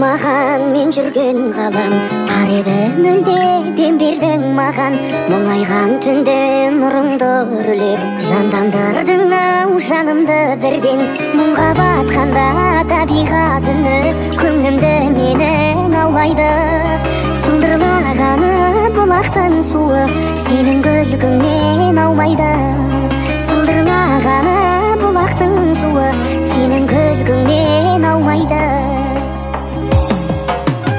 маған, мен жүрген ғалам. Тарихы мүлде дем бердің маған. Мұңайған түнде нұрыңды үрлеп, жандандырдың ау жанымды бірден. Мұңға батқанда табиғат үні көңілімді менің аулайды. Сылдырлағаны бұлақтың суы сенің күлкіңнен аумайды. Сылдырлағаны бұлақтың суы сенің күлкіңнен аумайды.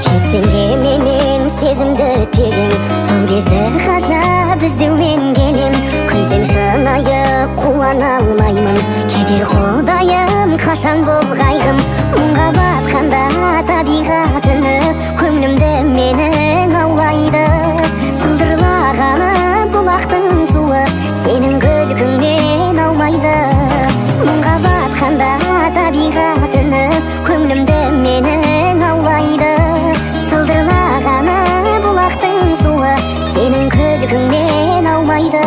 Кетсең де менен сезімді терең, сол кезді ғажап іздеумен келем. Күлсем шынайы қуана алмаймын, кетер құдайым қашан бұл қайғым. Мұңға батқанда табиғат үні көңілімді менің аулайды. Сылдырлағаны бұлақтың суы сенің күлкіңнен аумайды. Мұңға батқанда табиғат үні көңілімді менің аулайды. Сылдырлағаны бұлақтың суы сенің күлкіңнен аумайды.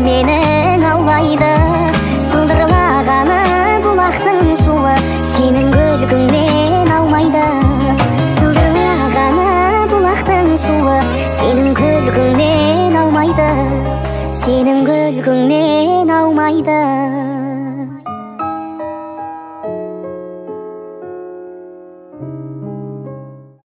Менің аулайды. Сылдырлағаны бұлақтың суы сенің күлкіңнен аумайды. Сылдырлағаны бұлақтың суы сенің күлкіңнен аумайды. Сенің күлкіңнен аумайды.